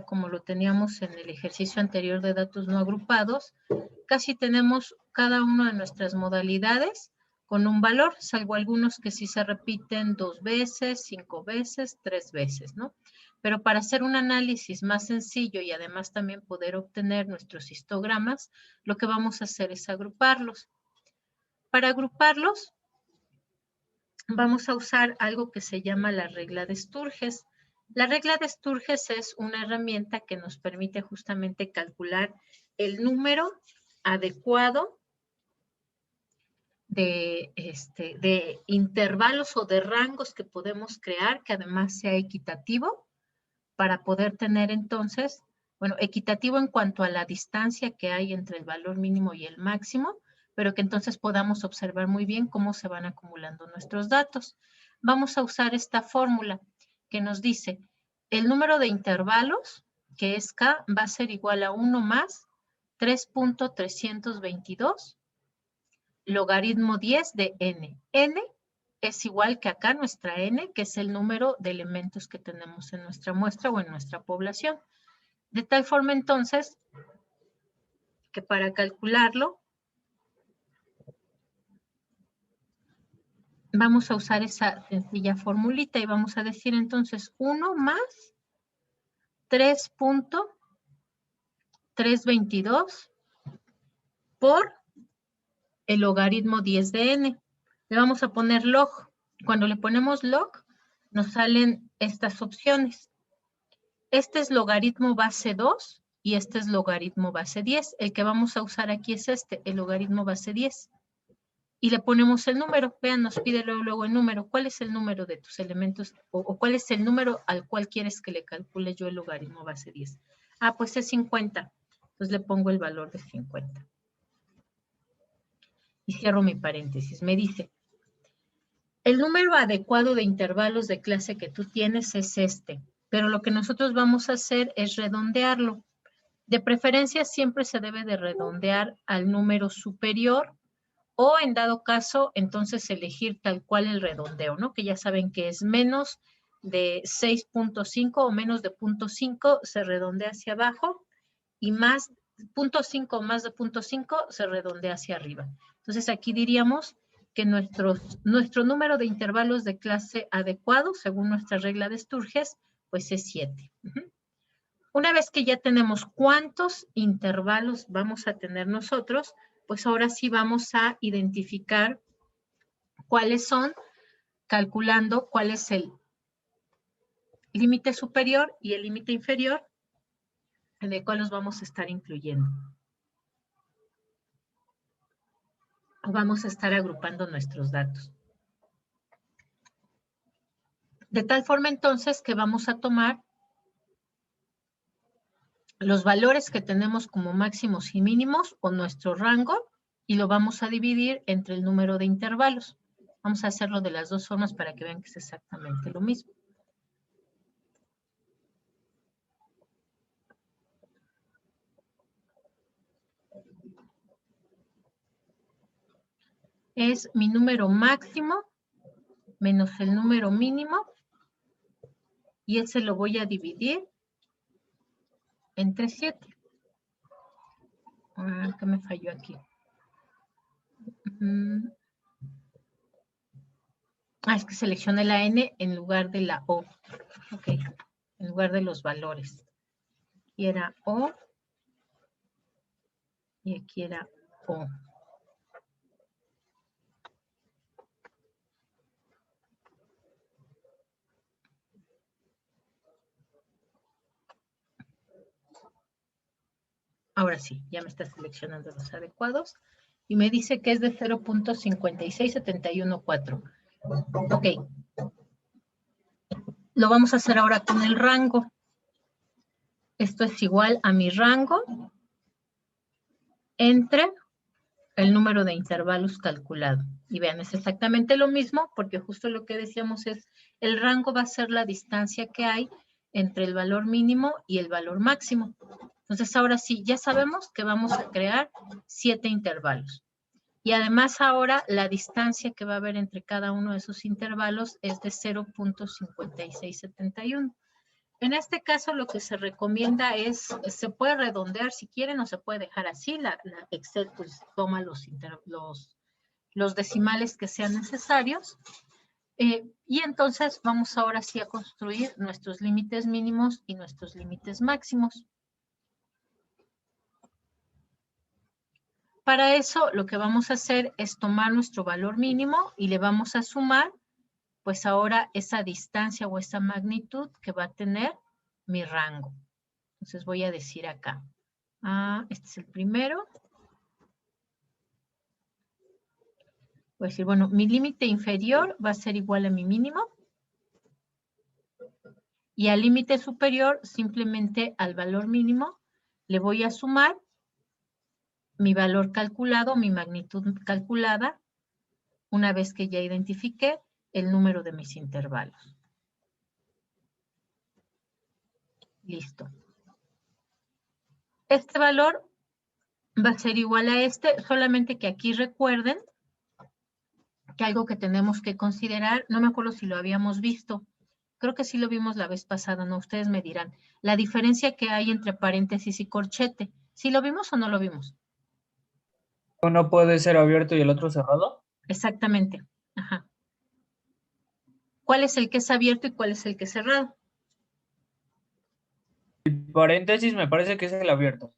como lo teníamos en el ejercicio anterior de datos no agrupados, casi tenemos cada una de nuestras modalidades con un valor, salvo algunos que sí se repiten 2 veces, 5 veces, 3 veces, ¿no? Pero para hacer un análisis más sencillo y además también poder obtener nuestros histogramas, lo que vamos a hacer es agruparlos. Para agruparlos, vamos a usar algo que se llama la regla de Sturges. La regla de Sturges es una herramienta que nos permite justamente calcular el número adecuado de intervalos o de rangos que podemos crear, que además sea equitativo, para poder tener entonces, bueno, equitativo en cuanto a la distancia que hay entre el valor mínimo y el máximo, pero que entonces podamos observar muy bien cómo se van acumulando nuestros datos. Vamos a usar esta fórmula que nos dice el número de intervalos, que es K, va a ser igual a 1 más 3.322 logaritmo 10 de N. N es igual que acá nuestra N, que es el número de elementos que tenemos en nuestra muestra o en nuestra población. De tal forma entonces que para calcularlo vamos a usar esa sencilla formulita y vamos a decir entonces 1 más 3.322 por el logaritmo 10 de N. Le vamos a poner log. Cuando le ponemos log, nos salen estas opciones. Este es logaritmo base 2 y este es logaritmo base 10. El que vamos a usar aquí es este, el logaritmo base 10. Y le ponemos el número. Vean, nos pide luego el número. ¿Cuál es el número de tus elementos? O cuál es el número al cual quieres que le calcule yo el logaritmo base 10. Ah, pues es 50. Entonces le pongo el valor de 50. Y cierro mi paréntesis. Me dice, el número adecuado de intervalos de clase que tú tienes es este, pero lo que nosotros vamos a hacer es redondearlo. De preferencia siempre se debe de redondear al número superior o en dado caso, entonces elegir tal cual el redondeo, ¿no? Que ya saben que es menos de 6.5 o menos de 0.5 se redondea hacia abajo y más 0.5 o más de 0.5 se redondea hacia arriba. Entonces aquí diríamos que nuestro número de intervalos de clase adecuado, según nuestra regla de Sturges, pues es 7. Una vez que ya tenemos cuántos intervalos vamos a tener nosotros, pues ahora sí vamos a identificar cuáles son, calculando cuál es el límite superior y el límite inferior en el cual los vamos a estar incluyendo. Vamos a estar agrupando nuestros datos. De tal forma entonces que vamos a tomar los valores que tenemos como máximos y mínimos o nuestro rango y lo vamos a dividir entre el número de intervalos. Vamos a hacerlo de las dos formas para que vean que es exactamente lo mismo. Es mi número máximo menos el número mínimo y ese lo voy a dividir entre 7. ¿Qué me falló aquí? Es que seleccioné la N en lugar de la O. Ok, en lugar de los valores. Aquí era O y aquí era O. Ahora sí, ya me está seleccionando los adecuados y me dice que es de 0.56714. Ok. Lo vamos a hacer ahora con el rango. Esto es igual a mi rango entre el número de intervalos calculado. Y vean, es exactamente lo mismo porque justo lo que decíamos es el rango va a ser la distancia que hay entre el valor mínimo y el valor máximo. Entonces, ahora sí, ya sabemos que vamos a crear 7 intervalos. Y además ahora la distancia que va a haber entre cada uno de esos intervalos es de 0.5671. En este caso lo que se recomienda es, se puede redondear si quieren o se puede dejar así. La Excel pues toma los decimales que sean necesarios. Y entonces vamos ahora sí a construir nuestros límites mínimos y nuestros límites máximos. Para eso lo que vamos a hacer es tomar nuestro valor mínimo y le vamos a sumar pues ahora esa distancia o esa magnitud que va a tener mi rango. Entonces voy a decir acá, este es el primero. Voy a decir, bueno, mi límite inferior va a ser igual a mi mínimo. Y al límite superior, simplemente al valor mínimo, le voy a sumar mi valor calculado, mi magnitud calculada, una vez que ya identifiqué el número de mis intervalos. Listo. Este valor va a ser igual a este, solamente que aquí recuerden que algo que tenemos que considerar, no me acuerdo si lo habíamos visto, creo que sí lo vimos la vez pasada, no, ustedes me dirán, la diferencia que hay entre paréntesis y corchete, ¿sí lo vimos o no lo vimos? Uno puede ser abierto y el otro cerrado. Exactamente, ajá. ¿Cuál es el que es abierto y cuál es el que es cerrado? El paréntesis me parece que es el abierto.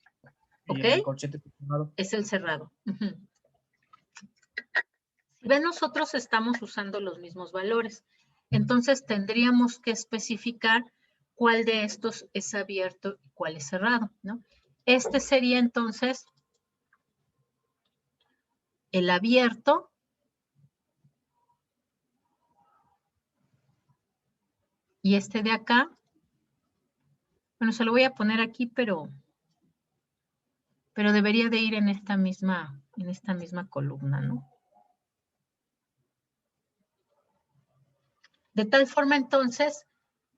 Y ¿Ok? el corchete cerrado. Es el cerrado. Uh-huh. Si ven, nosotros estamos usando los mismos valores. Entonces tendríamos que especificar cuál de estos es abierto y cuál es cerrado, ¿no? Este sería entonces el abierto. Y este de acá, bueno, se lo voy a poner aquí, pero debería de ir en esta misma columna, ¿no? De tal forma entonces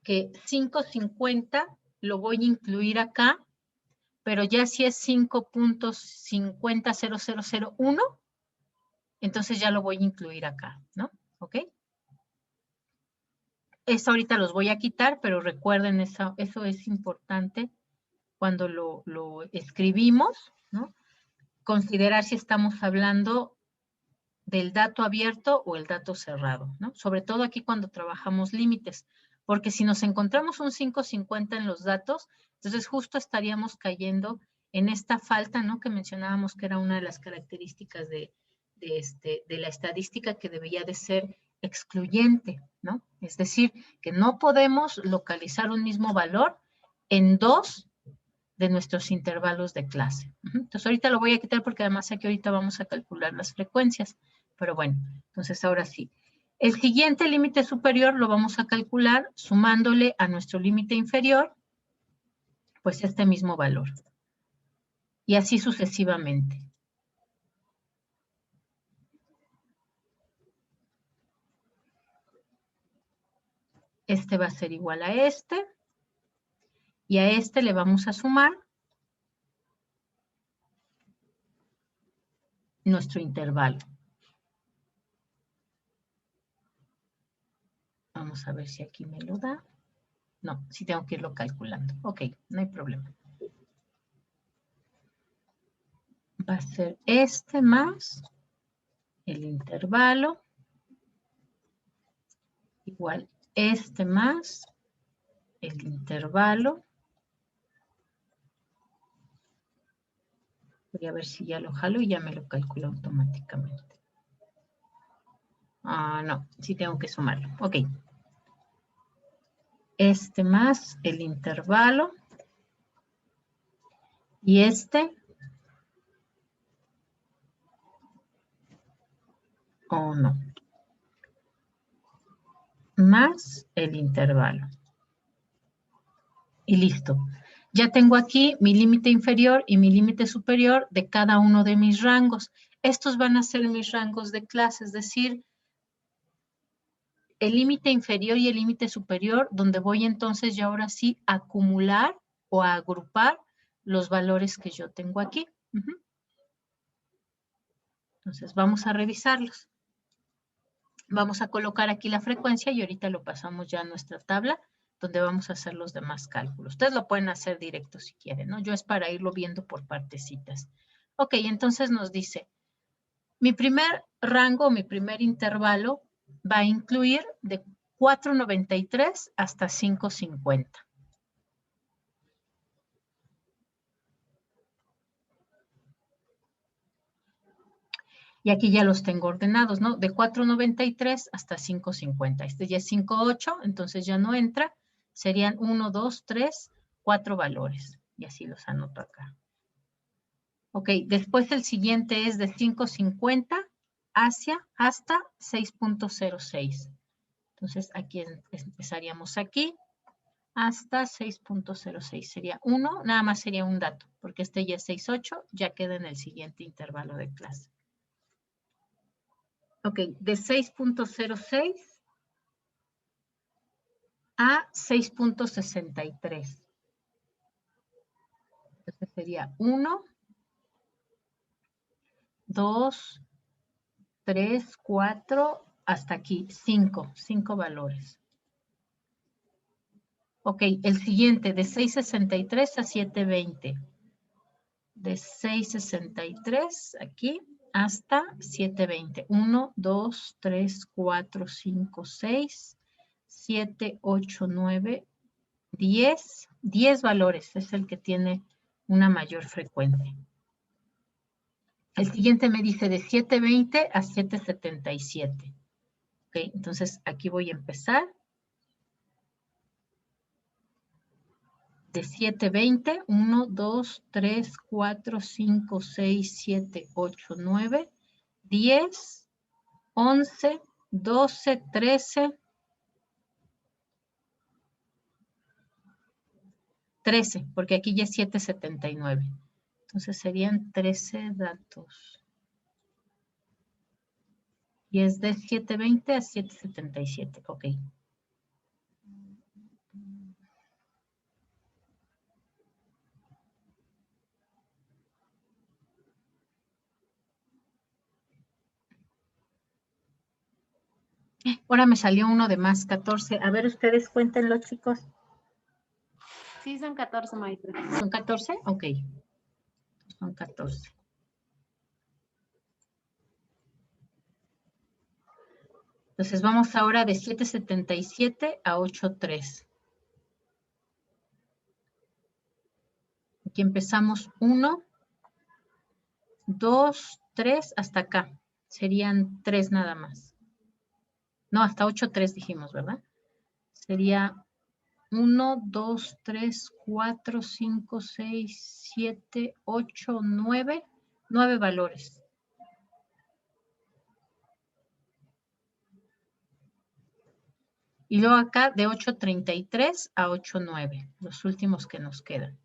que 550 lo voy a incluir acá, pero ya si es 5.500001, entonces ya lo voy a incluir acá, ¿no? ¿Ok? Eso ahorita los voy a quitar, pero recuerden, eso es importante cuando lo escribimos, ¿no? Considerar si estamos hablando del dato abierto o el dato cerrado, ¿no? Sobre todo aquí cuando trabajamos límites, porque si nos encontramos un 550 en los datos, entonces justo estaríamos cayendo en esta falta, ¿no? Que mencionábamos que era una de las características de la estadística que debería de ser excluyente, ¿no? Es decir, que no podemos localizar un mismo valor en dos de nuestros intervalos de clase. Entonces ahorita lo voy a quitar porque además aquí ahorita vamos a calcular las frecuencias. Pero bueno, entonces ahora sí. El siguiente límite superior lo vamos a calcular sumándole a nuestro límite inferior, pues este mismo valor. Y así sucesivamente. Este va a ser igual a este. Y a este le vamos a sumar nuestro intervalo. Vamos a ver si aquí me lo da. No, sí tengo que irlo calculando. Ok, no hay problema. Va a ser este más el intervalo igual este más el intervalo. Voy a ver si ya lo jalo y ya me lo calcula automáticamente. No, sí tengo que sumarlo. Ok. Este más el intervalo. Y este. No. Más el intervalo. Y listo. Ya tengo aquí mi límite inferior y mi límite superior de cada uno de mis rangos. Estos van a ser mis rangos de clase, es decir, el límite inferior y el límite superior, donde voy entonces ya ahora sí a acumular o a agrupar los valores que yo tengo aquí. Entonces vamos a revisarlos. Vamos a colocar aquí la frecuencia y ahorita lo pasamos ya a nuestra tabla donde vamos a hacer los demás cálculos. Ustedes lo pueden hacer directo si quieren, ¿no? Yo es para irlo viendo por partecitas. Ok, entonces nos dice, mi primer rango, mi primer intervalo va a incluir de 4.93 hasta 5.50. Y aquí ya los tengo ordenados, ¿no? De 4.93 hasta 5.50. Este ya es 5.8, entonces ya no entra. Serían 1, 2, 3, 4 valores. Y así los anoto acá. Ok, después el siguiente es de 5.50 hasta 6.06. Entonces aquí empezaríamos aquí hasta 6.06. Sería 1, nada más sería un dato, porque este ya es 6.8, ya queda en el siguiente intervalo de clase. Ok, de 6.06 a 6.63. Entonces sería 1, 2, 3, 4, hasta aquí, 5 valores. Ok, el siguiente, de 6.63 a 7.20. De 6.63 aquí hasta 7.20. 1, 2, 3, 4, 5, 6, 7, 8, 9, 10. 10 valores es el que tiene una mayor frecuencia. El siguiente me dice de 7.20 a 7.77. Ok, entonces aquí voy a empezar. De 7.20, 1, 2, 3, 4, 5, 6, 7, 8, 9, 10, 11, 12, 13, 13, porque aquí ya es 7.79. Entonces serían 13 datos. Y es de 7.20 a 7.77, ok. Ahora me salió uno de más, 14. A ver, ustedes cuéntenlo, chicos. Sí, son 14, maestra. ¿Son 14? Ok. Son 14. Entonces vamos ahora de 7.77 a 8.3. Aquí empezamos 1, 2, 3, hasta acá. Serían 3 nada más. No, hasta 8.3 dijimos, ¿verdad? Sería 1, 2, 3, 4, 5, 6, 7, 8, 9. 9 valores. Y luego acá de 8.33 a 8.9. Los últimos que nos quedan.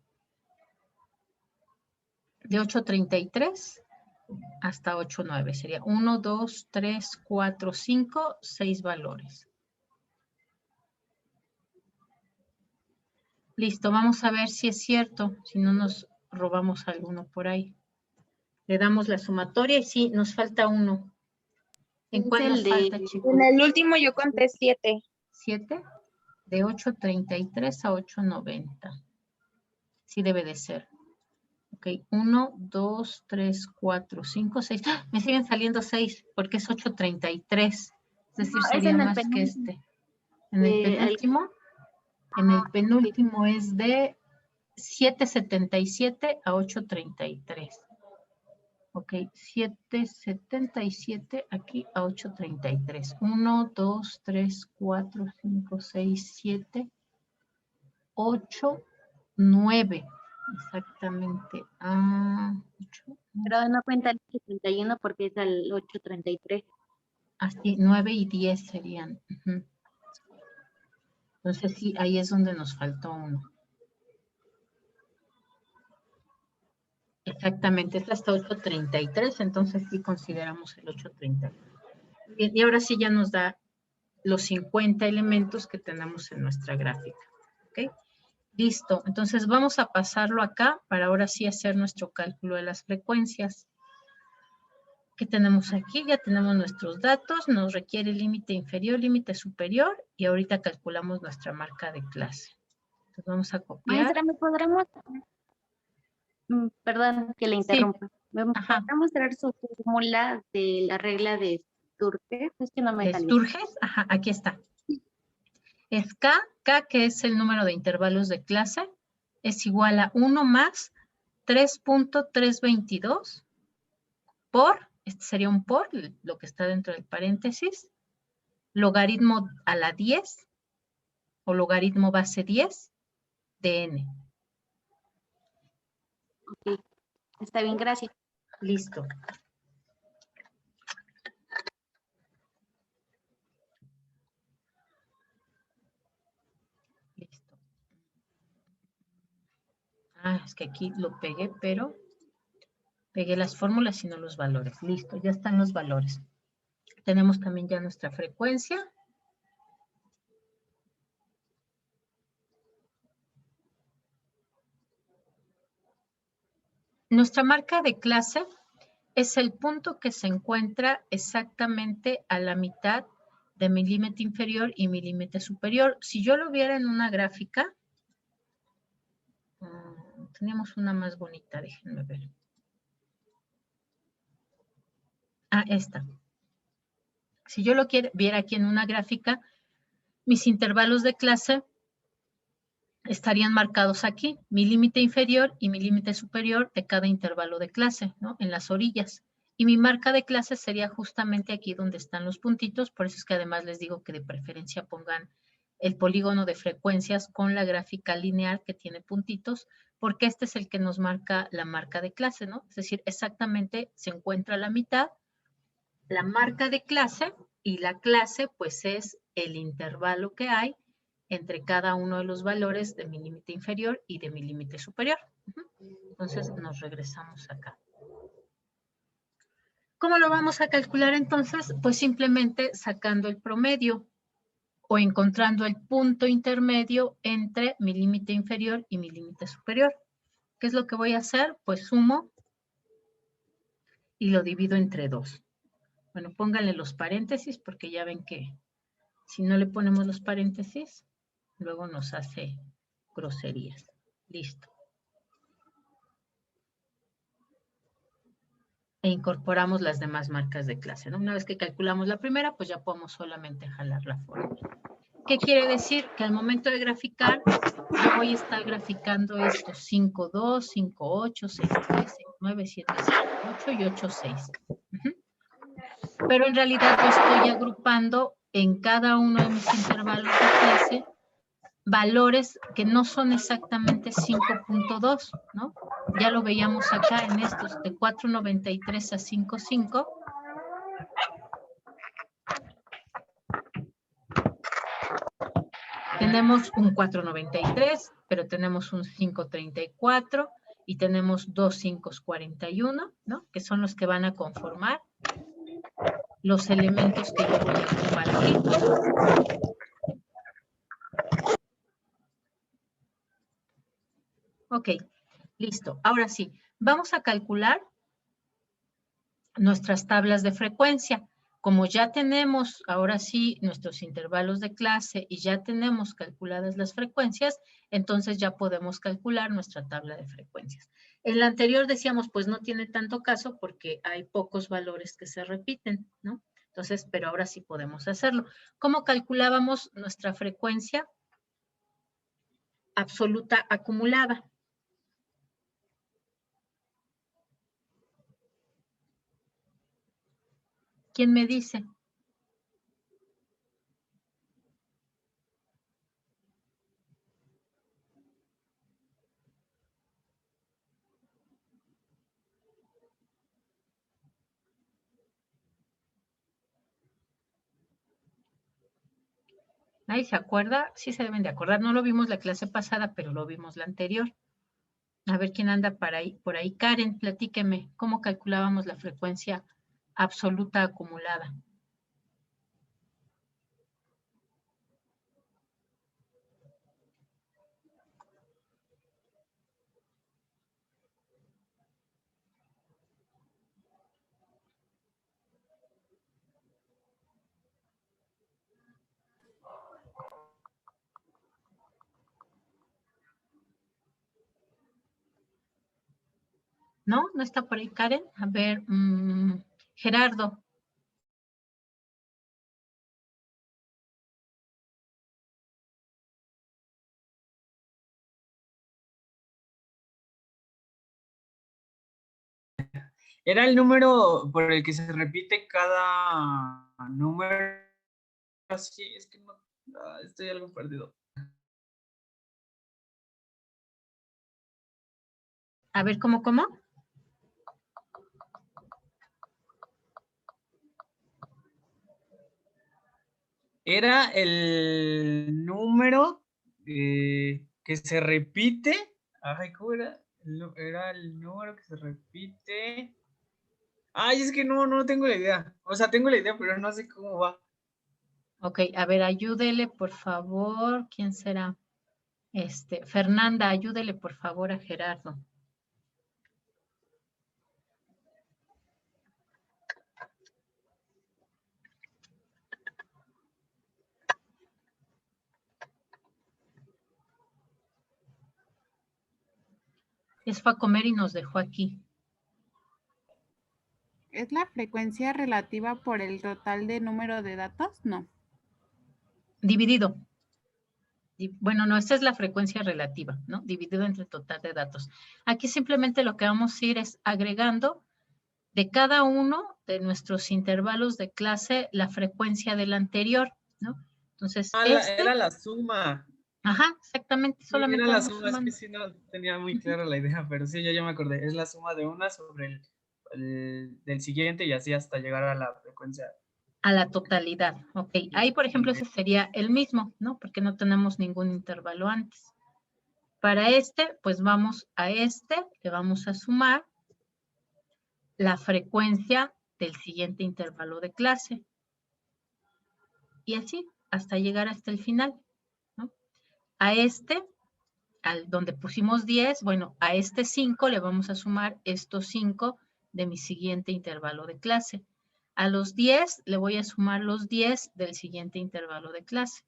De 8.33 hasta 8.9. Sería 1, 2, 3, 4, 5, 6 valores. Listo, vamos a ver si es cierto, si no nos robamos alguno por ahí. Le damos la sumatoria y sí, nos falta uno. ¿En Es cuál el nos de- falta, chicos? En el último yo conté 7. 7, de 8.33 a 8.90. Sí debe de ser. Ok, 1, 2, 3, 4, 5, 6. ¡Ah! Me siguen saliendo 6 porque es 8.33. Es decir, No, es sería en el más que penúltimo. este. En el penúltimo, en el penúltimo es de 7.77 a 8.33. Ok, 7.77 aquí a 8.33. 1, 2, 3, 4, 5, 6, 7, 8, 9. Exactamente. 8, Pero no cuenta el 831 porque es el 833. así, 9 y 10 serían. Ujú. Entonces sí, ahí es donde nos faltó uno. Exactamente, es hasta 8.33, entonces sí consideramos el 8.33. Bien, y ahora sí ya nos da los 50 elementos que tenemos en nuestra gráfica. ¿Ok? Listo, entonces vamos a pasarlo acá para ahora sí hacer nuestro cálculo de las frecuencias. ¿Qué tenemos aquí? Ya tenemos nuestros datos, nos requiere límite inferior, límite superior y ahorita calculamos nuestra marca de clase. Entonces vamos a copiar. Maestra, ¿me podremos, perdón que le Sí. interrumpa, ¿me Ajá. podrá mostrar su fórmula de la regla de Sturge? Es que no me ¿De salió. Sturges? Ajá, aquí está. Es K, que es el número de intervalos de clase, es igual a 1 más 3.322 por, este sería un por, lo que está dentro del paréntesis, logaritmo a la 10 o logaritmo base 10 de n. Ok, está bien, gracias. Listo. Listo. Ah, es que aquí lo pegué, pero pegué las fórmulas y no los valores. Listo, ya están los valores. Tenemos también ya nuestra frecuencia. Nuestra marca de clase es el punto que se encuentra exactamente a la mitad de mi límite inferior y mi límite superior. Si yo lo viera en una gráfica, teníamos una más bonita, déjenme ver. Ah, esta. Si yo lo viera aquí en una gráfica, mis intervalos de clase estarían marcados aquí, mi límite inferior y mi límite superior de cada intervalo de clase, ¿no? En las orillas. Y mi marca de clase sería justamente aquí donde están los puntitos, por eso es que además les digo que de preferencia pongan el polígono de frecuencias con la gráfica lineal que tiene puntitos, porque este es el que nos marca la marca de clase, ¿no? Es decir, exactamente se encuentra a la mitad, la marca de clase, y la clase pues es el intervalo que hay entre cada uno de los valores de mi límite inferior y de mi límite superior. Entonces nos regresamos acá. ¿Cómo lo vamos a calcular entonces? Pues simplemente sacando el promedio o encontrando el punto intermedio entre mi límite inferior y mi límite superior. ¿Qué es lo que voy a hacer? Pues sumo y lo divido entre 2. Bueno, pónganle los paréntesis porque ya ven que si no le ponemos los paréntesis, luego nos hace groserías. Listo. E incorporamos las demás marcas de clase, ¿no? Una vez que calculamos la primera, pues ya podemos solamente jalar la fórmula. ¿Qué quiere decir? Que al momento de graficar, yo voy a estar graficando estos 5, 2, 5, 8, 6, 3, 6, 9, 7, 5, 8 y 8, 6. Pero en realidad yo estoy agrupando en cada uno de mis intervalos de clase valores que no son exactamente 5.2, ¿no? Ya lo veíamos acá en estos de 4.93 a 5.5. Tenemos un 4.93, pero tenemos un 5.34 y tenemos dos 5.41, ¿no? Que son los que van a conformar los elementos que yo voy a agrupar aquí. Ok, listo. Ahora sí, vamos a calcular nuestras tablas de frecuencia. Como ya tenemos ahora sí nuestros intervalos de clase y ya tenemos calculadas las frecuencias, entonces ya podemos calcular nuestra tabla de frecuencias. En la anterior decíamos, pues no tiene tanto caso porque hay pocos valores que se repiten, ¿no? Entonces, pero ahora sí podemos hacerlo. ¿Cómo calculábamos nuestra frecuencia absoluta acumulada? ¿Quién me dice? ¿Nadie se acuerda? Sí se deben de acordar. No lo vimos la clase pasada, pero lo vimos la anterior. A ver quién anda por ahí. Karen, platíqueme, ¿cómo calculábamos la frecuencia absoluta acumulada? ¿No? ¿No está por ahí Karen? A ver, Gerardo. Era el número por el que se repite cada número. Sí, es que no, estoy algo perdido. A ver, ¿cómo? Era el número que se repite. Ay, ¿cómo era? Era el número que se repite. Ay, es que no tengo la idea. O sea, tengo la idea, pero no sé cómo va. Ok, a ver, ayúdele, por favor. ¿Quién será? Fernanda, ayúdele, por favor, a Gerardo. Fue a comer y nos dejó aquí. ¿Es la frecuencia relativa por el total de número de datos? No. Dividido. Bueno, no, esta es la frecuencia relativa, ¿no? Dividido entre el total de datos. Aquí simplemente lo que vamos a ir es agregando de cada uno de nuestros intervalos de clase la frecuencia del anterior, ¿no? Entonces, Era la suma. Ajá, exactamente, Sí, solamente era la vamos suma, es sumando. que sí no tenía muy clara la idea, pero sí, ya me acordé. Es la suma de una sobre el del siguiente y así hasta llegar a la frecuencia. A la totalidad, ok. Ahí, por ejemplo, ese sería el mismo, ¿no? Porque no tenemos ningún intervalo antes. Para pues vamos a le vamos a sumar la frecuencia del siguiente intervalo de clase. Y así, hasta llegar hasta el final, ¿no? A al donde pusimos 10, bueno, a 5 le vamos a sumar estos 5 de mi siguiente intervalo de clase. A los 10 le voy a sumar los 10 del siguiente intervalo de clase.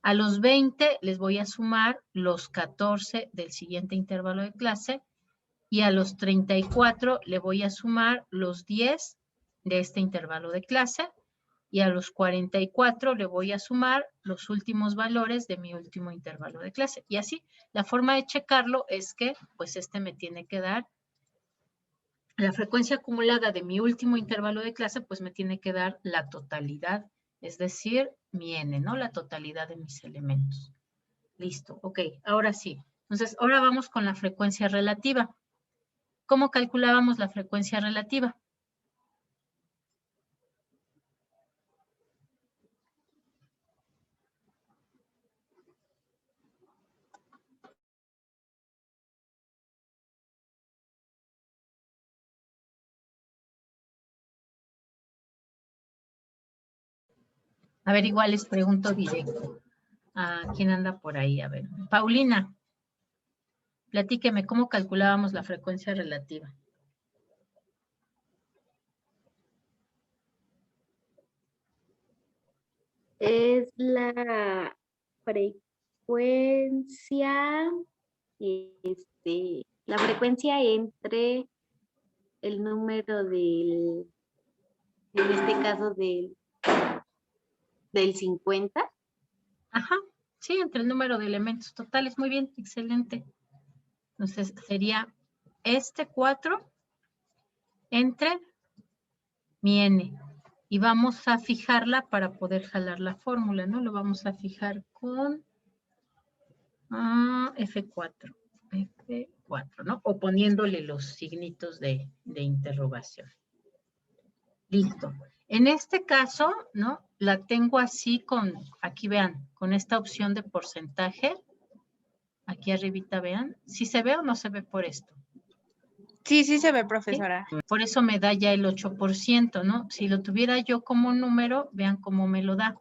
A los 20 les voy a sumar los 14 del siguiente intervalo de clase y a los 34 le voy a sumar los 10 de este intervalo de clase y a los 44 le voy a sumar los últimos valores de mi último intervalo de clase. Y así, la forma de checarlo es que, pues me tiene que dar la frecuencia acumulada de mi último intervalo de clase, pues me tiene que dar la totalidad, es decir, mi n, ¿no? La totalidad de mis elementos. Listo, ok, ahora sí. Entonces, ahora vamos con la frecuencia relativa. ¿Cómo calculábamos la frecuencia relativa? A ver, igual les pregunto directo. ¿A quién anda por ahí? A ver, Paulina, platíqueme, ¿cómo calculábamos la frecuencia relativa? Es la frecuencia, la frecuencia entre el número en este caso del 50. Ajá, sí, entre el número de elementos totales. Muy bien, excelente. Entonces, sería 4 entre mi n. Y vamos a fijarla para poder jalar la fórmula, ¿no? Lo vamos a fijar con F4. F4, ¿no? O poniéndole los signitos de interrogación. Listo. En este caso, ¿no? La tengo así aquí vean, con esta opción de porcentaje. Aquí arribita, vean. ¿Sí se ve o no se ve por esto? Sí, sí se ve, profesora. ¿Sí? Por eso me da ya el 8%, ¿no? Si lo tuviera yo como número, vean cómo me lo da.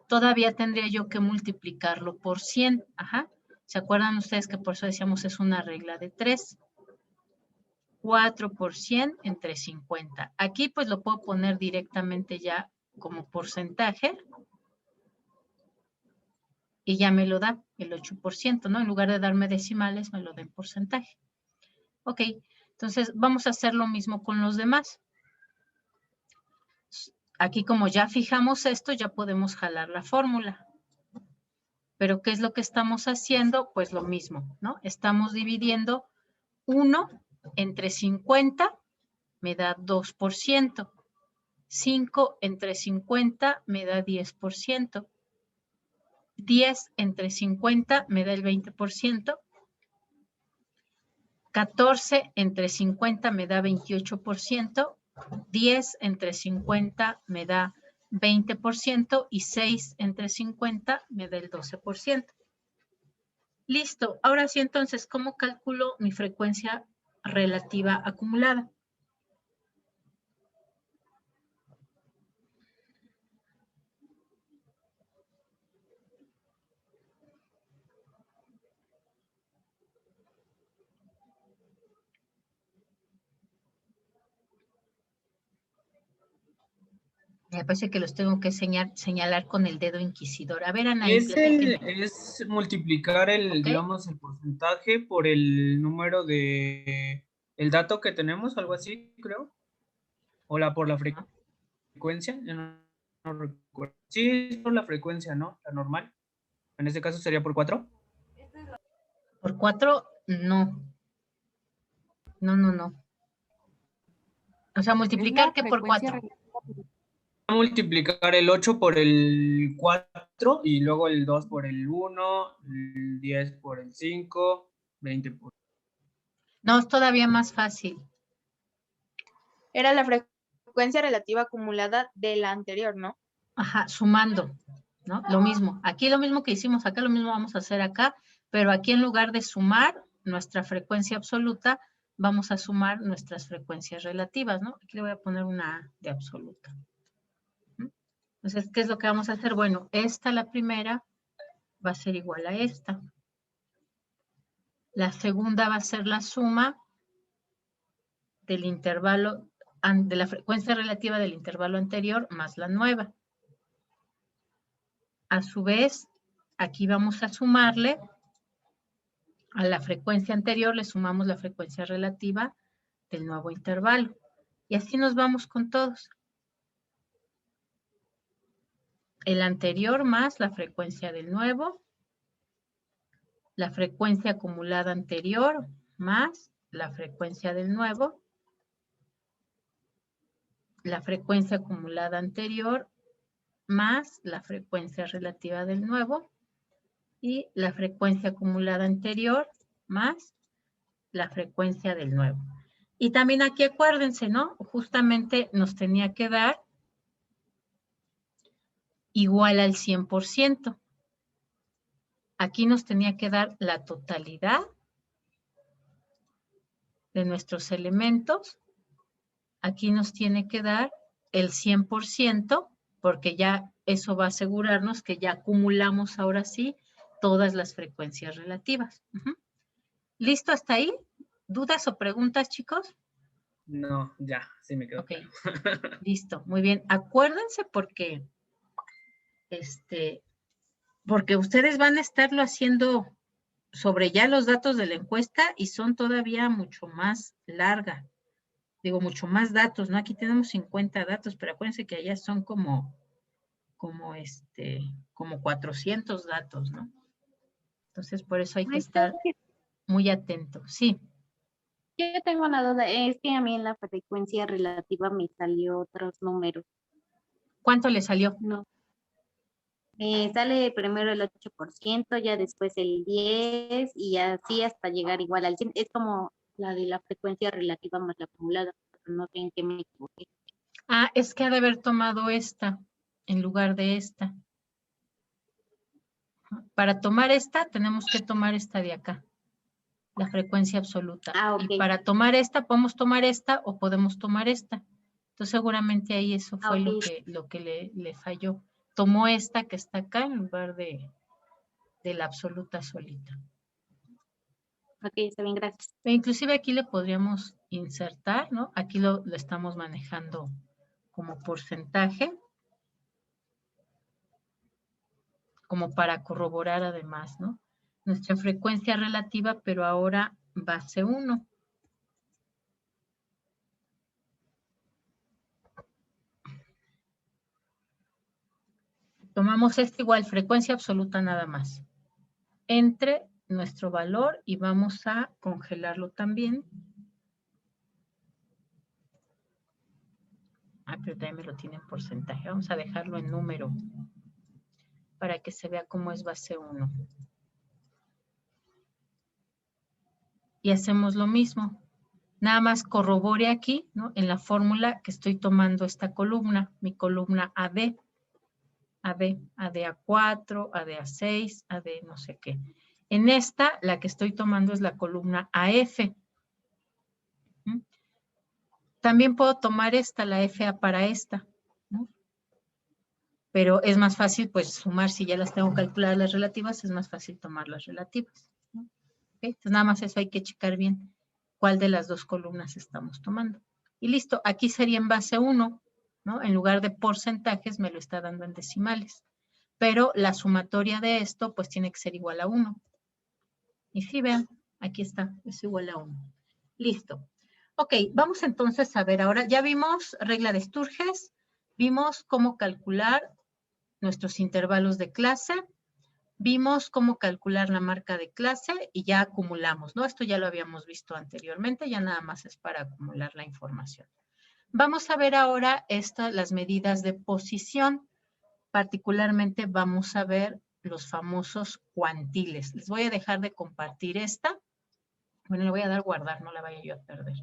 Todavía tendría yo que multiplicarlo por 100. Ajá. ¿Se acuerdan ustedes que por eso decíamos es una regla de 3? 4 por 100 entre 50. Aquí pues lo puedo poner directamente ya como porcentaje y ya me lo da el 8%, ¿no? En lugar de darme decimales, me lo da en porcentaje. Ok, entonces vamos a hacer lo mismo con los demás. Aquí como ya fijamos esto, ya podemos jalar la fórmula. Pero ¿qué es lo que estamos haciendo? Pues lo mismo, ¿no? Estamos dividiendo 1 entre 50 me da 2%. 5 entre 50 me da 10%. 10 entre 50 me da el 20%. 14 entre 50 me da 28%. 10 entre 50 me da 20% y 6 entre 50 me da el 12%. Listo. Ahora sí, entonces, ¿cómo calculo mi frecuencia relativa acumulada? Me parece que los tengo que señalar con el dedo inquisidor. A ver, Anaí, platíquenme. Es multiplicar el, Ok. digamos, el porcentaje por el número de el dato que tenemos, algo así, creo. O por la frecuencia, yo no recuerdo. Sí, es por la frecuencia, ¿no? La normal. En este caso sería por 4. Por 4, no. No. O sea, Es multiplicar la ¿qué por frecuencia 4? Multiplicar el 8 por el 4 y luego el 2 por el 1, el 10 por el 5, 20 por... No, es todavía más fácil. Era la frecuencia relativa acumulada de la anterior, ¿no? Ajá, sumando, ¿no? Lo mismo. Aquí lo mismo que hicimos acá, lo mismo vamos a hacer acá, pero aquí en lugar de sumar nuestra frecuencia absoluta, vamos a sumar nuestras frecuencias relativas, ¿no? Aquí le voy a poner una A de absoluta. Entonces, ¿qué es lo que vamos a hacer? Bueno, esta, la primera, va a ser igual a esta. La segunda va a ser la suma del intervalo, de la frecuencia relativa del intervalo anterior más la nueva. A su vez, aquí vamos a sumarle a la frecuencia anterior, le sumamos la frecuencia relativa del nuevo intervalo. Y así nos vamos con todos. El anterior más la frecuencia del nuevo, la frecuencia acumulada anterior más la frecuencia del nuevo, la frecuencia acumulada anterior más la frecuencia relativa del nuevo y la frecuencia acumulada anterior más la frecuencia del nuevo. Y también aquí acuérdense, ¿no? Justamente nos tenía que dar igual al 100%. Aquí nos tenía que dar la totalidad de nuestros elementos. Aquí nos tiene que dar el 100%, porque ya eso va a asegurarnos que ya acumulamos ahora sí todas las frecuencias relativas. ¿Listo hasta ahí? ¿Dudas o preguntas, chicos? No, ya, sí me quedo. Ok, listo, muy bien. Acuérdense porque ustedes van a estarlo haciendo sobre ya los datos de la encuesta y son todavía mucho más larga. Digo, mucho más datos, ¿no? Aquí tenemos 50 datos, pero acuérdense que allá son como 400 datos, ¿no? Entonces, por eso hay que estar muy atento. Sí. Yo tengo una duda, es que a mí en la frecuencia relativa me salió otros números. ¿Cuánto le salió? No. Sale primero el 8%, ya después el 10% y así hasta llegar igual al 100%. Es como la de la frecuencia relativa más la acumulada. No sé en qué me equivoqué. Ah, es que ha de haber tomado esta en lugar de esta. Para tomar esta, tenemos que tomar esta de acá, la frecuencia absoluta. Ah, ok. Y para tomar esta, podemos tomar esta o podemos tomar esta. Entonces, seguramente ahí eso fue lo que le falló. Tomó esta que está acá en lugar de la absoluta solita. Ok, está bien, gracias. E inclusive aquí le podríamos insertar, ¿no? Aquí lo estamos manejando como porcentaje, como para corroborar además, ¿no? Nuestra frecuencia relativa, pero ahora base 1. Tomamos esta igual, frecuencia absoluta nada más. Entre nuestro valor y vamos a congelarlo también. Pero también me lo tiene en porcentaje. Vamos a dejarlo en número para que se vea cómo es base 1. Y hacemos lo mismo. Nada más corrobore aquí, ¿no? En la fórmula que estoy tomando esta columna, mi columna AD. AD A4, AD A6, AD no sé qué. En esta, la que estoy tomando es la columna AF. También puedo tomar esta, la FA para esta, ¿no? Pero es más fácil, pues, sumar, si ya las tengo calculadas las relativas, es más fácil tomar las relativas, ¿no? ¿Okay? Entonces, nada más eso hay que checar bien cuál de las dos columnas estamos tomando. Y listo, aquí sería en base 1, ¿no? En lugar de porcentajes, me lo está dando en decimales. Pero la sumatoria de esto, pues, tiene que ser igual a 1. Y sí, vean, aquí está, es igual a 1. Listo. Ok, vamos entonces a ver ahora, ya vimos regla de Sturges, vimos cómo calcular nuestros intervalos de clase, vimos cómo calcular la marca de clase y ya acumulamos, ¿no? Esto ya lo habíamos visto anteriormente, ya nada más es para acumular la información. Vamos a ver ahora las medidas de posición, particularmente vamos a ver los famosos cuantiles. Les voy a dejar de compartir esta. Bueno, le voy a dar guardar, no la vaya yo a perder.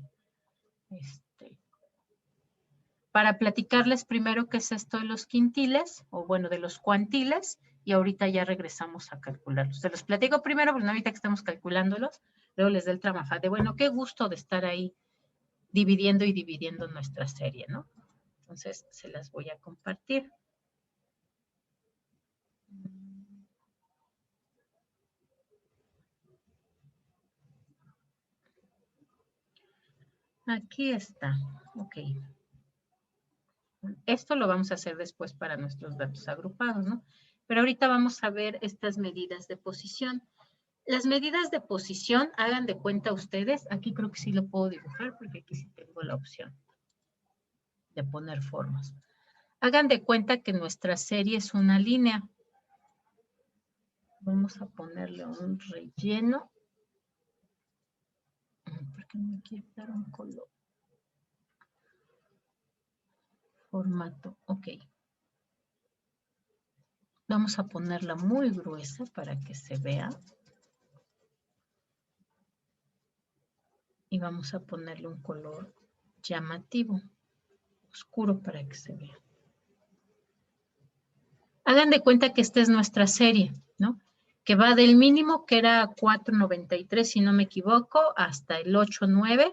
Para platicarles primero qué es esto de los quintiles, o bueno, de los cuantiles, y ahorita ya regresamos a calcularlos. Se los platico primero, porque ahorita que estamos calculándolos, luego les da el tramafat de, bueno, qué gusto de estar ahí dividiendo y dividiendo nuestra serie, ¿no? Entonces, se las voy a compartir. Aquí está, ok. Esto lo vamos a hacer después para nuestros datos agrupados, ¿no? Pero ahorita vamos a ver estas medidas de posición. Las medidas de posición, hagan de cuenta ustedes, aquí creo que sí lo puedo dibujar porque aquí sí tengo la opción de poner formas. Hagan de cuenta que nuestra serie es una línea. Vamos a ponerle un relleno. ¿Por qué no me quiere dar un color? Formato, ok. Vamos a ponerla muy gruesa para que se vea. Y vamos a ponerle un color llamativo, oscuro para que se vea. Hagan de cuenta que esta es nuestra serie, ¿no? Que va del mínimo, que era 4.93, si no me equivoco, hasta el 8.9,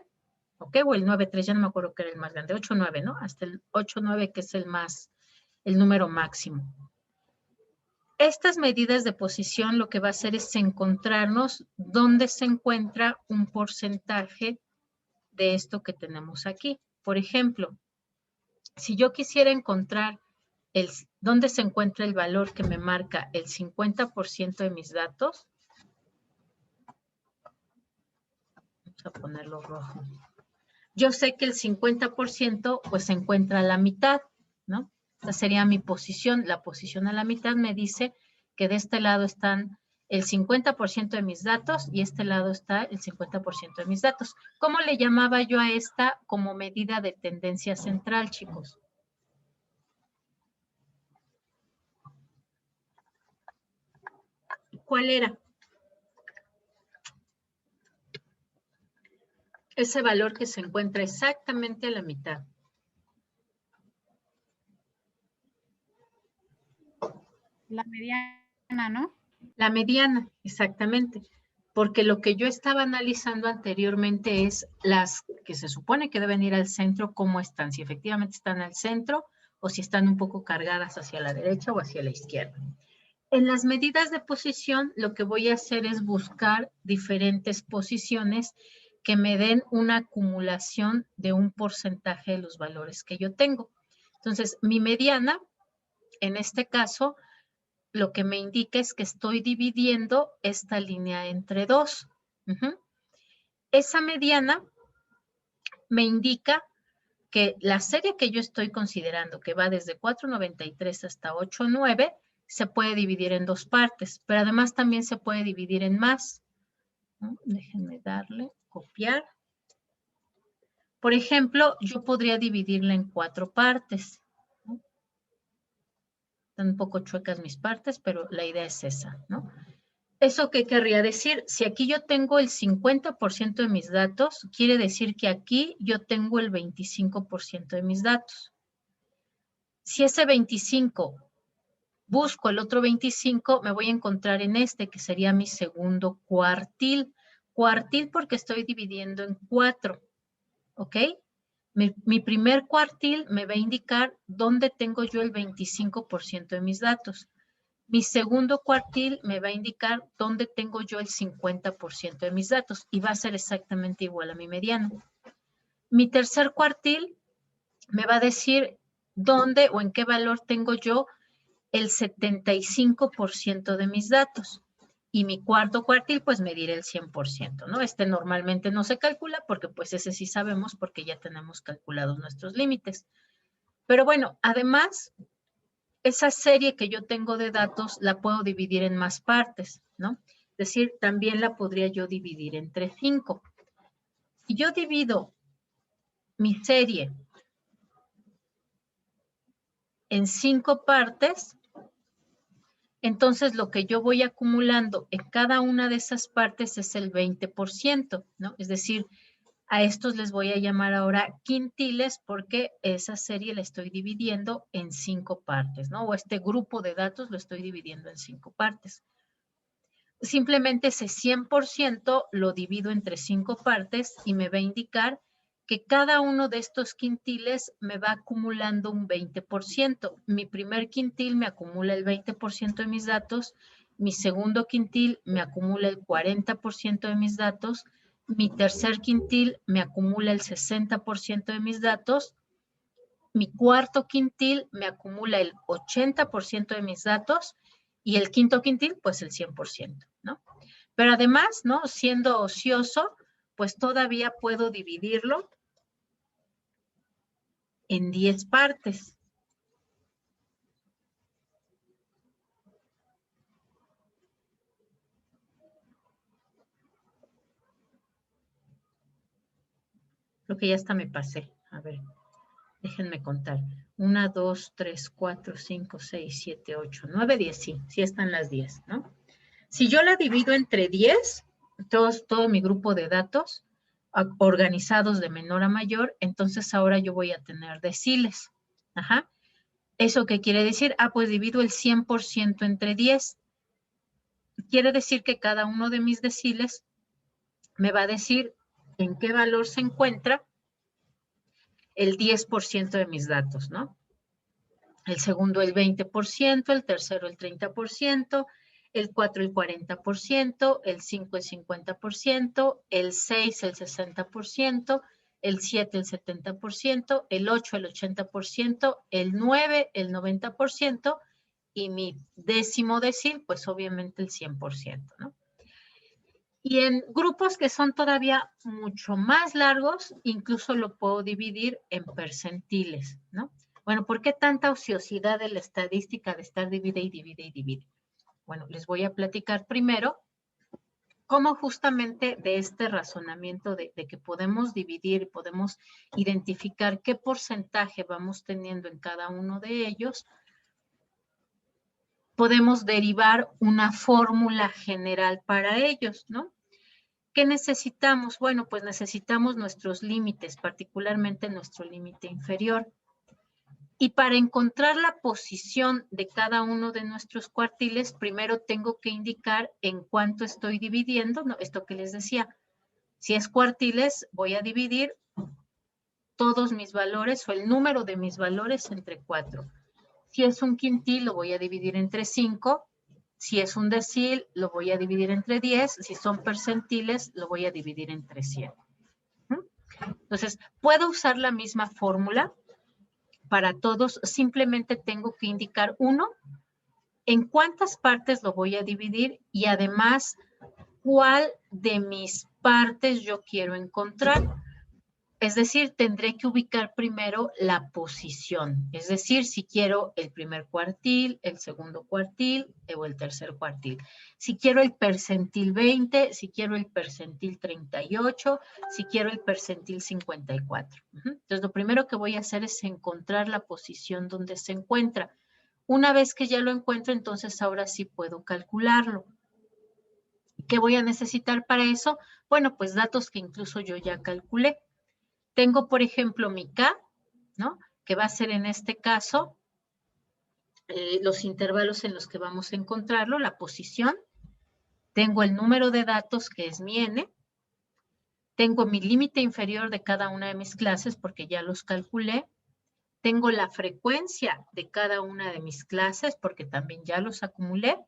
¿ok? O el 9.3, ya no me acuerdo que era el más grande, 8.9, ¿no? Hasta el 8.9, que es el número máximo. Estas medidas de posición lo que va a hacer es encontrarnos dónde se encuentra un porcentaje de esto que tenemos aquí. Por ejemplo, si yo quisiera encontrar dónde se encuentra el valor que me marca el 50% de mis datos, vamos a ponerlo rojo. Yo sé que el 50% pues se encuentra a la mitad, ¿no? Esta sería mi posición. La posición a la mitad me dice que de este lado están el 50% de mis datos y este lado está el 50% de mis datos. ¿Cómo le llamaba yo a esta como medida de tendencia central, chicos? ¿Cuál era? Ese valor que se encuentra exactamente a la mitad. La mediana, ¿no? La mediana, exactamente. Porque lo que yo estaba analizando anteriormente es las que se supone que deben ir al centro, cómo están, si efectivamente están al centro o si están un poco cargadas hacia la derecha o hacia la izquierda. En las medidas de posición, lo que voy a hacer es buscar diferentes posiciones que me den una acumulación de un porcentaje de los valores que yo tengo. Entonces, mi mediana, en este caso, lo que me indica es que estoy dividiendo esta línea entre dos. Esa mediana me indica que la serie que yo estoy considerando, que va desde 4.93 hasta 8.9, se puede dividir en 2 partes, pero además también se puede dividir en más, ¿no? Déjenme darle, copiar. Por ejemplo, yo podría dividirla en 4 partes, ¿no? Están un poco chuecas mis partes, pero la idea es esa, ¿no? ¿Eso qué querría decir? Si aquí yo tengo el 50% de mis datos, quiere decir que aquí yo tengo el 25% de mis datos. Si ese 25 busco el otro 25, me voy a encontrar en este, que sería mi segundo cuartil. Cuartil porque estoy dividiendo en 4, ¿ok? Mi primer cuartil me va a indicar dónde tengo yo el 25% de mis datos. Mi segundo cuartil me va a indicar dónde tengo yo el 50% de mis datos y va a ser exactamente igual a mi mediano. Mi tercer cuartil me va a decir dónde o en qué valor tengo yo el 75% de mis datos. Y mi cuarto cuartil, pues mediré el 100%, ¿no? Este normalmente no se calcula porque pues ese sí sabemos porque ya tenemos calculados nuestros límites. Pero bueno, además, esa serie que yo tengo de datos la puedo dividir en más partes, ¿no? Es decir, también la podría yo dividir entre 5. Si yo divido mi serie en 5 partes, entonces lo que yo voy acumulando en cada una de esas partes es el 20%, ¿no? Es decir, a estos les voy a llamar ahora quintiles porque esa serie la estoy dividiendo en 5 partes, ¿no? O este grupo de datos lo estoy dividiendo en 5 partes. Simplemente ese 100% lo divido entre 5 partes y me va a indicar que cada uno de estos quintiles me va acumulando un 20%. Mi primer quintil me acumula el 20% de mis datos, mi segundo quintil me acumula el 40% de mis datos, mi tercer quintil me acumula el 60% de mis datos, mi cuarto quintil me acumula el 80% de mis datos y el quinto quintil, pues el 100%, ¿no? Pero además, ¿no? Siendo ocioso, pues todavía puedo dividirlo en 10 partes. Creo que ya hasta me pasé. A ver, déjenme contar. 1, 2, 3, 4, 5, 6, 7, 8, 9, 10. Sí están las 10, ¿no? Si yo la divido entre 10, todo mi grupo de datos organizados de menor a mayor, entonces ahora yo voy a tener deciles. Ajá. ¿Eso qué quiere decir? Ah, pues divido el 100% entre 10. Quiere decir que cada uno de mis deciles me va a decir en qué valor se encuentra el 10% de mis datos, ¿no? El segundo el 20%, el tercero el 30%, el 4 el 40%, el 5 el 50%, el 6 el 60%, el 7 el 70%, el 8 el 80%, el 9 el 90% y mi décimo decil, pues obviamente el 100%, ¿no? Y en grupos que son todavía mucho más largos, incluso lo puedo dividir en percentiles, ¿no? Bueno, ¿por qué tanta ociosidad de la estadística de estar divide y divide y divide? Bueno, les voy a platicar primero cómo justamente de este razonamiento de que podemos dividir, podemos identificar qué porcentaje vamos teniendo en cada uno de ellos, podemos derivar una fórmula general para ellos, ¿no? ¿Qué necesitamos? Bueno, pues necesitamos nuestros límites, particularmente nuestro límite inferior. Y para encontrar la posición de cada uno de nuestros cuartiles, primero tengo que indicar en cuánto estoy dividiendo, ¿no? Esto que les decía. Si es cuartiles, voy a dividir todos mis valores o el número de mis valores entre 4. Si es un quintil, lo voy a dividir entre 5. Si es un decil, lo voy a dividir entre 10. Si son percentiles, lo voy a dividir entre 100. Entonces, puedo usar la misma fórmula para todos. Simplemente tengo que indicar uno, en cuántas partes lo voy a dividir y además, cuál de mis partes yo quiero encontrar. Es decir, tendré que ubicar primero la posición. Es decir, si quiero el primer cuartil, el segundo cuartil o el tercer cuartil. Si quiero el percentil 20, si quiero el percentil 38, si quiero el percentil 54. Entonces, lo primero que voy a hacer es encontrar la posición donde se encuentra. Una vez que ya lo encuentro, entonces ahora sí puedo calcularlo. ¿Qué voy a necesitar para eso? Bueno, pues datos que incluso yo ya calculé. Tengo, por ejemplo, mi K, ¿no? Que va a ser en este caso los intervalos en los que vamos a encontrarlo, la posición. Tengo el número de datos, que es mi N. Tengo mi límite inferior de cada una de mis clases, porque ya los calculé. Tengo la frecuencia de cada una de mis clases, porque también ya los acumulé.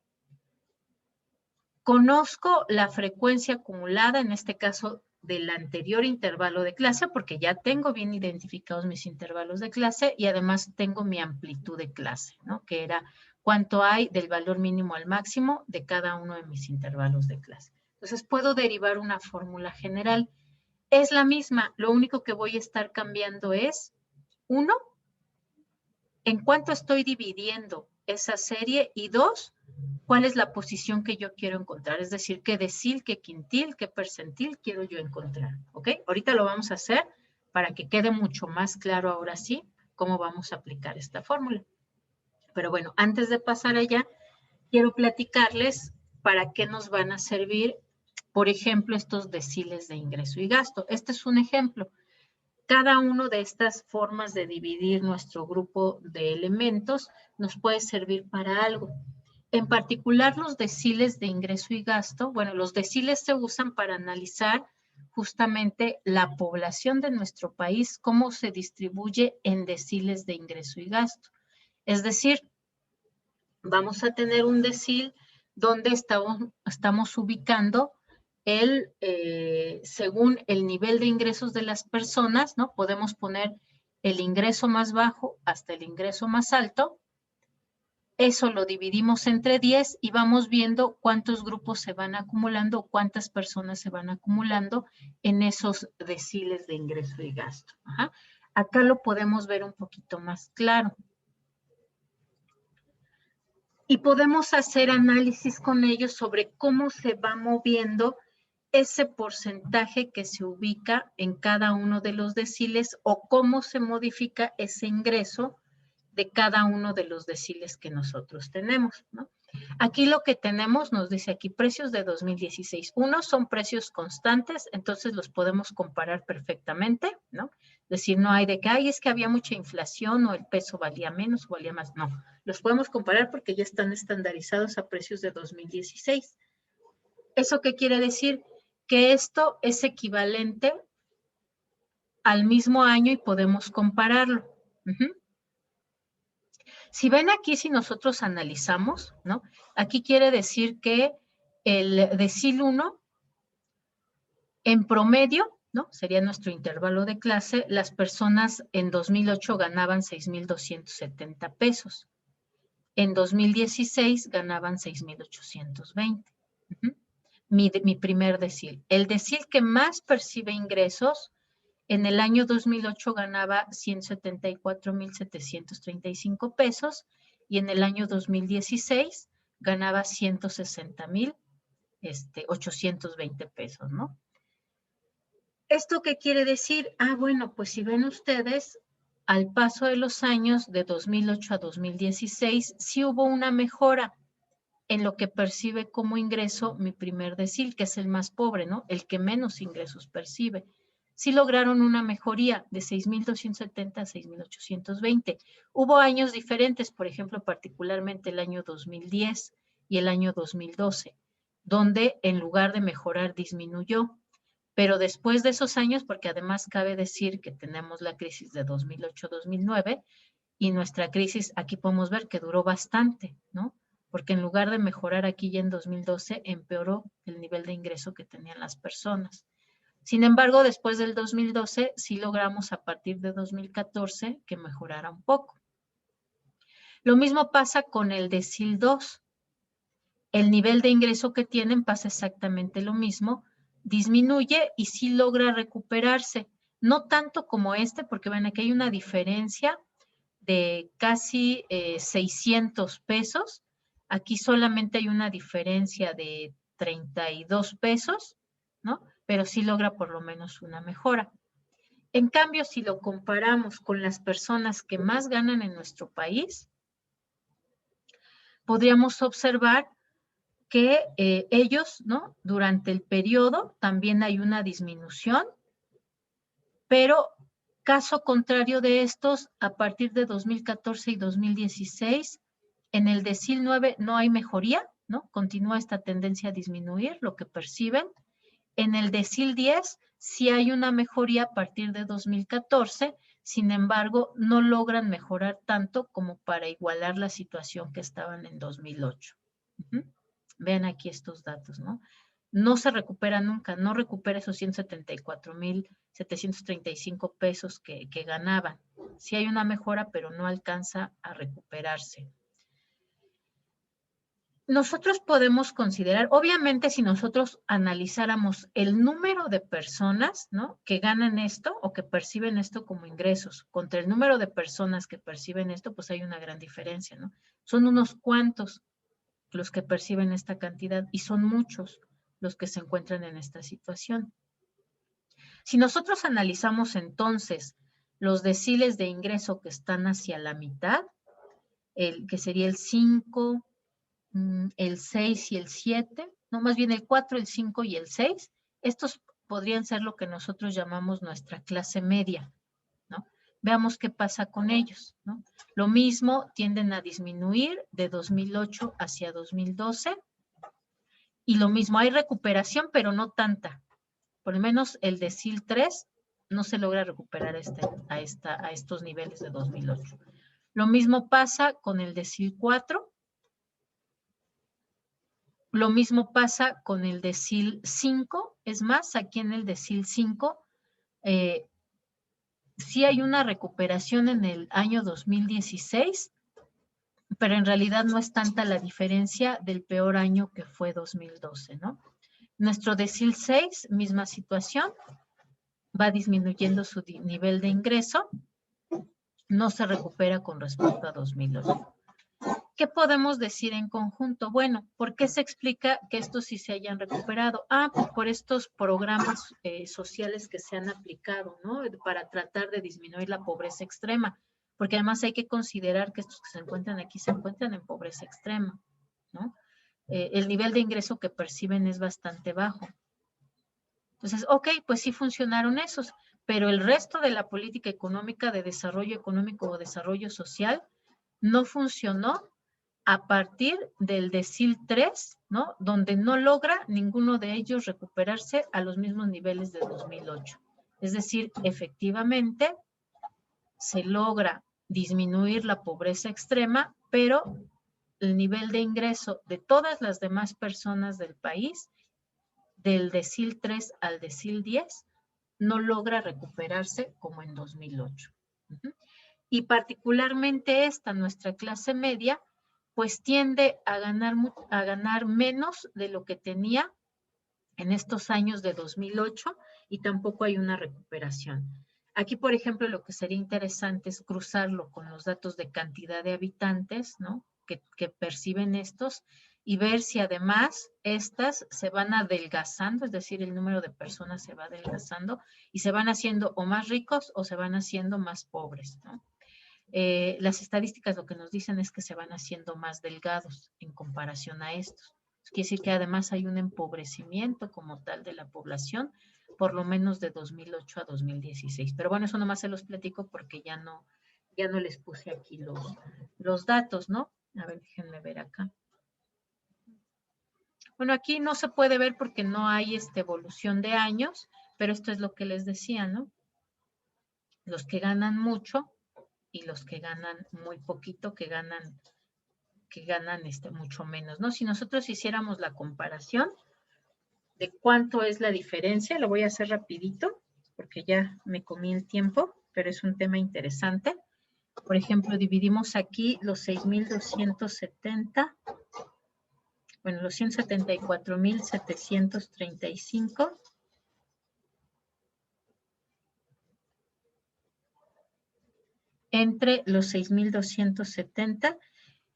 Conozco la frecuencia acumulada, en este caso, del anterior intervalo de clase, porque ya tengo bien identificados mis intervalos de clase y además tengo mi amplitud de clase, ¿no? Que era cuánto hay del valor mínimo al máximo de cada uno de mis intervalos de clase. Entonces, puedo derivar una fórmula general. Es la misma, lo único que voy a estar cambiando es, 1, en cuánto estoy dividiendo esa serie, y 2, cuál es la posición que yo quiero encontrar, es decir, qué decil, qué quintil, qué percentil quiero yo encontrar, ¿ok? Ahorita lo vamos a hacer para que quede mucho más claro ahora sí cómo vamos a aplicar esta fórmula. Pero bueno, antes de pasar allá, quiero platicarles para qué nos van a servir, por ejemplo, estos deciles de ingreso y gasto. Este es un ejemplo. Cada una de estas formas de dividir nuestro grupo de elementos nos puede servir para algo. En particular, los deciles de ingreso y gasto, bueno, los deciles se usan para analizar justamente la población de nuestro país, cómo se distribuye en deciles de ingreso y gasto. Es decir, vamos a tener un decil donde estamos ubicando según el nivel de ingresos de las personas, ¿no? Podemos poner el ingreso más bajo hasta el ingreso más alto. Eso lo dividimos entre 10 y vamos viendo cuántos grupos se van acumulando, cuántas personas se van acumulando en esos deciles de ingreso y gasto. Ajá. Acá lo podemos ver un poquito más claro. Y podemos hacer análisis con ellos sobre cómo se va moviendo ese porcentaje que se ubica en cada uno de los deciles o cómo se modifica ese ingreso de cada uno de los deciles que nosotros tenemos, ¿no? Aquí lo que tenemos, nos dice aquí, precios de 2016. Unos son precios constantes, entonces los podemos comparar perfectamente, ¿no? Es decir, no hay de que, ay, es que había mucha inflación o el peso valía menos o valía más. No, los podemos comparar porque ya están estandarizados a precios de 2016. ¿Eso qué quiere decir? Que esto es equivalente al mismo año y podemos compararlo. Si ven aquí, si nosotros analizamos, ¿no? Aquí quiere decir que el decil 1, en promedio, ¿no? Sería nuestro intervalo de clase, las personas en 2008 ganaban 6,270 pesos. En 2016 ganaban 6,820. Mi primer decil. El decil que más percibe ingresos, en el año 2008 ganaba 174,735 pesos y en el año 2016 ganaba 160,820 pesos, ¿no? ¿Esto qué quiere decir? Ah, bueno, pues si ven ustedes, al paso de los años de 2008 a 2016, sí hubo una mejora en lo que percibe como ingreso mi primer decil, que es el más pobre, ¿no? El que menos ingresos percibe. Sí lograron una mejoría de 6,270 a 6,820. Hubo años diferentes, por ejemplo, particularmente el año 2010 y el año 2012, donde en lugar de mejorar disminuyó. Pero después de esos años, porque además cabe decir que tenemos la crisis de 2008-2009 y nuestra crisis, aquí podemos ver que duró bastante, ¿no? Porque en lugar de mejorar aquí ya en 2012, empeoró el nivel de ingreso que tenían las personas. Sin embargo, después del 2012, sí logramos a partir de 2014 que mejorara un poco. Lo mismo pasa con el decil 2. El nivel de ingreso que tienen pasa exactamente lo mismo, disminuye y sí logra recuperarse. No tanto como porque ven, aquí hay una diferencia de casi 600 pesos. Aquí solamente hay una diferencia de 32 pesos, ¿no? Pero sí logra por lo menos una mejora. En cambio, si lo comparamos con las personas que más ganan en nuestro país, podríamos observar que ellos, ¿no? Durante el periodo también hay una disminución, pero caso contrario de estos, a partir de 2014 y 2016, en el decil 9 no hay mejoría, ¿no? Continúa esta tendencia a disminuir lo que perciben. En el decil 10 sí hay una mejoría a partir de 2014, sin embargo, no logran mejorar tanto como para igualar la situación que estaban en 2008. Vean aquí estos datos, ¿no? No se recupera nunca, no recupera esos 174,735 pesos que ganaban. Sí hay una mejora, pero no alcanza a recuperarse. Nosotros podemos considerar, obviamente, si nosotros analizáramos el número de personas, ¿no? que ganan esto o que perciben esto como ingresos contra el número de personas que perciben esto, pues hay una gran diferencia, ¿no? Son unos cuantos los que perciben esta cantidad y son muchos los que se encuentran en esta situación. Si nosotros analizamos entonces los deciles de ingreso que están hacia la mitad, que sería el 5, el 6 y el 7, no, más bien el 4, el 5 y el 6, estos podrían ser lo que nosotros llamamos nuestra clase media, ¿no? Veamos qué pasa con ellos, ¿no? Lo mismo, tienden a disminuir de 2008 hacia 2012, y lo mismo, hay recuperación, pero no tanta. Por lo menos el decil 3 no se logra recuperar a estos niveles de 2008. Lo mismo pasa con el decil 4. Lo mismo pasa con el decil 5. Es más, aquí en el decil 5 sí hay una recuperación en el año 2016, pero en realidad no es tanta la diferencia del peor año que fue 2012, ¿no? Nuestro decil 6, misma situación, va disminuyendo su nivel de ingreso, no se recupera con respecto a 2008. ¿Qué podemos decir en conjunto? Bueno, ¿por qué se explica que estos sí se hayan recuperado? Pues por estos programas sociales que se han aplicado, ¿no? Para tratar de disminuir la pobreza extrema, porque además hay que considerar que estos que se encuentran aquí se encuentran en pobreza extrema, ¿no? El nivel de ingreso que perciben es bastante bajo. Entonces, ok, pues sí funcionaron esos, pero el resto de la política económica de desarrollo económico o desarrollo social no funcionó a partir del decil 3, ¿no? Donde no logra ninguno de ellos recuperarse a los mismos niveles de 2008. Es decir, efectivamente, se logra disminuir la pobreza extrema, pero el nivel de ingreso de todas las demás personas del país, del decil 3 al decil 10, no logra recuperarse como en 2008. Y particularmente nuestra clase media, pues tiende a ganar menos de lo que tenía en estos años de 2008 y tampoco hay una recuperación. Aquí, por ejemplo, lo que sería interesante es cruzarlo con los datos de cantidad de habitantes, ¿no? que perciben estos y ver si además estas se van adelgazando, es decir, el número de personas se va adelgazando y se van haciendo o más ricos o se van haciendo más pobres, ¿no? Las estadísticas lo que nos dicen es que se van haciendo más delgados en comparación a estos. Quiere decir que además hay un empobrecimiento como tal de la población, por lo menos de 2008 a 2016. Pero bueno, eso nomás se los platico porque ya no les puse aquí los datos, ¿no? A ver, déjenme ver acá. Bueno, aquí no se puede ver porque no hay evolución de años, pero esto es lo que les decía, ¿no? Los que ganan mucho y los que ganan muy poquito, que ganan mucho menos, ¿no? Si nosotros hiciéramos la comparación de cuánto es la diferencia, lo voy a hacer rapidito, porque ya me comí el tiempo, pero es un tema interesante. Por ejemplo, dividimos aquí los 6,270, bueno, los 174,735 entre los 6,270.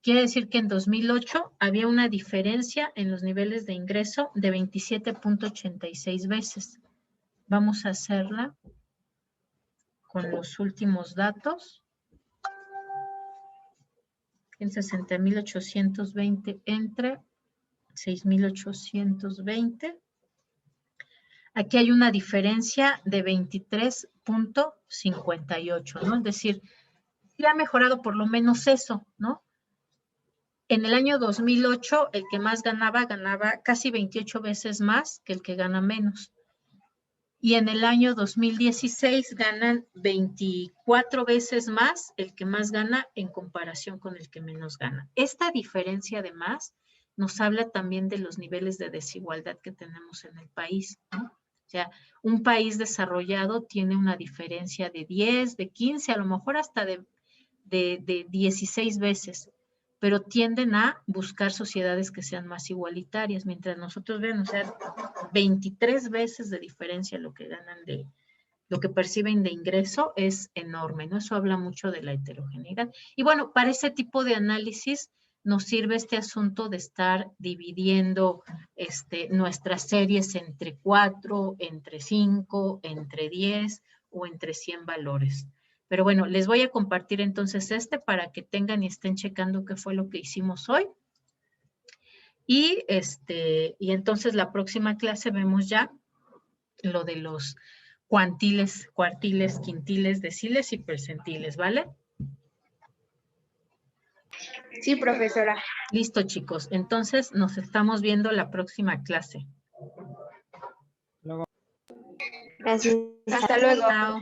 Quiere decir que en 2008 había una diferencia en los niveles de ingreso de 27.86 veces. Vamos a hacerla con los últimos datos. En 60,820 entre 6,820. Aquí hay una diferencia de 23.58, ¿no? Es decir, sí ha mejorado por lo menos eso, ¿no? En el año 2008, el que más ganaba casi 28 veces más que el que gana menos. Y en el año 2016 ganan 24 veces más el que más gana en comparación con el que menos gana. Esta diferencia, además, nos habla también de los niveles de desigualdad que tenemos en el país, ¿no? O sea, un país desarrollado tiene una diferencia de 10, de 15, a lo mejor hasta de 16 veces, pero tienden a buscar sociedades que sean más igualitarias, mientras nosotros ven, o sea, 23 veces de diferencia lo que ganan lo que perciben de ingreso es enorme, ¿no? Eso habla mucho de la heterogeneidad. Y bueno, para ese tipo de análisis nos sirve este asunto de estar dividiendo nuestras series entre 4, entre 5, entre 10 o entre 100 valores. Pero bueno, les voy a compartir entonces para que tengan y estén checando qué fue lo que hicimos hoy. Y entonces la próxima clase vemos ya lo de los cuantiles, cuartiles, quintiles, deciles y percentiles, ¿vale? Sí, profesora. Listo, chicos. Entonces nos estamos viendo la próxima clase. Gracias. Hasta luego. Chao.